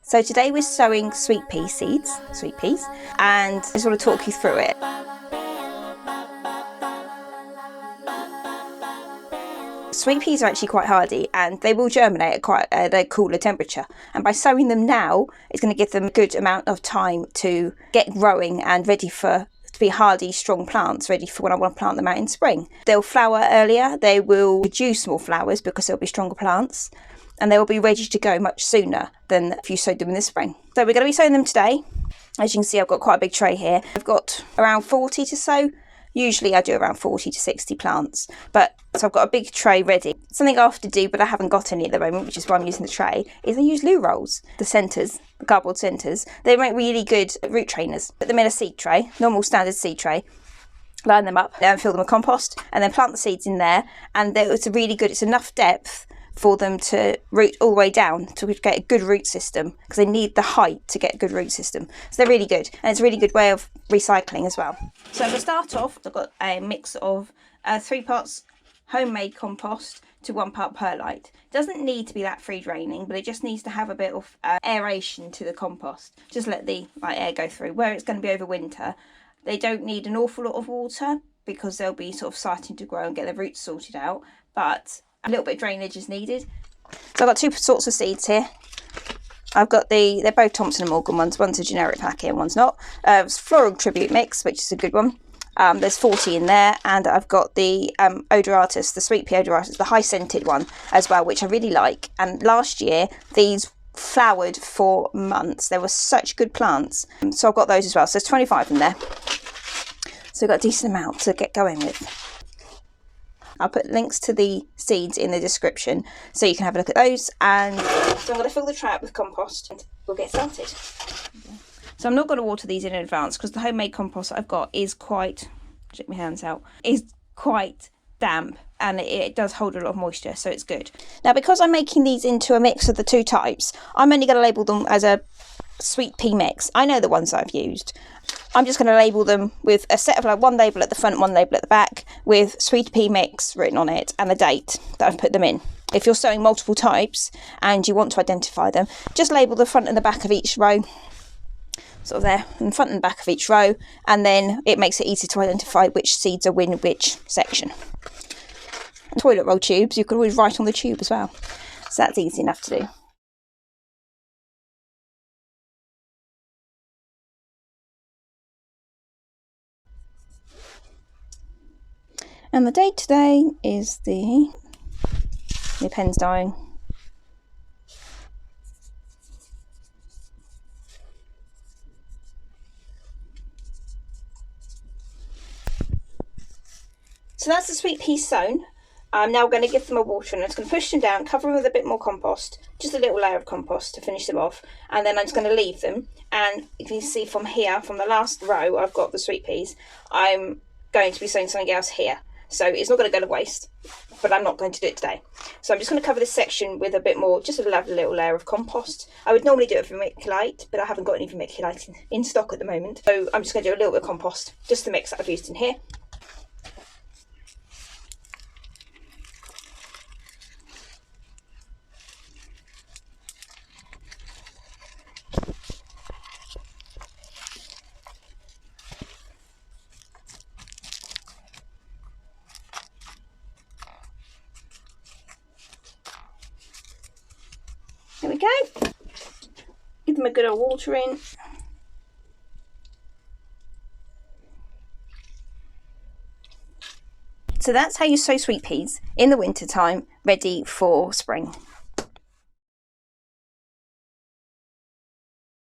So today we're sowing sweet pea seeds, sweet peas, and I just want to talk you through it. Sweet peas are actually quite hardy and they will germinate at quite a cooler temperature, and by sowing them now it's going to give them a good amount of time to get growing and ready to be hardy, strong plants, ready for when I want to plant them out in spring. They'll flower earlier, they will produce more flowers because they'll be stronger plants, and they will be ready to go much sooner than if you sowed them in the spring. So we're going to be sowing them today. As you can see, I've got quite a big tray here. I've got around 40 to sow. Usually I do around 40 to 60 plants, so I've got a big tray ready. Something I have to do, but I haven't got any at the moment, which is why I'm using the tray, is I use loo rolls, the centres, the cardboard centres. They make really good root trainers. Put them in a seed tray, normal standard seed tray, line them up, and fill them with compost, and then plant the seeds in there, and it's really good, it's enough depth for them to root all the way down to get a good root system, because they need the height to get a good root system. So they're really good, and it's a really good way of recycling as well. So to start off, I've got a mix of 3 parts homemade compost to 1 part perlite. It doesn't need to be that free draining, but it just needs to have a bit of aeration to the compost. Just let the air go through. Where it's going to be over winter, they don't need an awful lot of water because they'll be sort of starting to grow and get their roots sorted out, but a little bit of drainage is needed. So I've got 2 sorts of seeds here. I've got they're both Thompson and Morgan ones. One's a generic packet and one's not. It's Floral Tribute Mix, which is a good one. There's 40 in there, and I've got the Odoratus, the Sweet Pea Odoratus, the high scented one as well, which I really like. And last year these flowered for months. They were such good plants, so I've got those as well. So there's 25 in there. So we've got a decent amount to get going with. I'll put links to the seeds in the description so you can have a look at those. And so I'm going to fill the tray up with compost and we'll get started. So I'm not going to water these in advance because the homemade compost I've got is quite, check my hands out, is quite damp, and it does hold a lot of moisture, so it's good. Now, because I'm making these into a mix of the 2 types, I'm only going to label them as a sweet pea mix. I know the ones I've used. I'm just going to label them with a set of 1 label at the front, 1 label at the back, with sweet pea mix written on it and the date that I've put them in. If you're sowing multiple types and you want to identify them, just label the front and the back of each row, sort of there, in front and back of each row, and then it makes it easy to identify which seeds are in which section. Toilet roll tubes, you can always write on the tube as well, so that's easy enough to do. And the date today is the pen's dying. So that's the sweet peas sown. I'm now going to give them a water, and I'm just going to push them down, cover them with a bit more compost, just a little layer of compost to finish them off, and then I'm just going to leave them. And you can see from here, from the last row, I've got the sweet peas. I'm going to be sowing something else here, so it's not going to go to waste, but I'm not going to do it today. So I'm just going to cover this section with a bit more, just a little layer of compost. I would normally do it for vermiculite, but I haven't got any vermiculite in stock at the moment, so I'm just going to do a little bit of compost, just the mix that I've used in here. There we go. Give them a good old watering. So that's how you sow sweet peas in the winter time, ready for spring.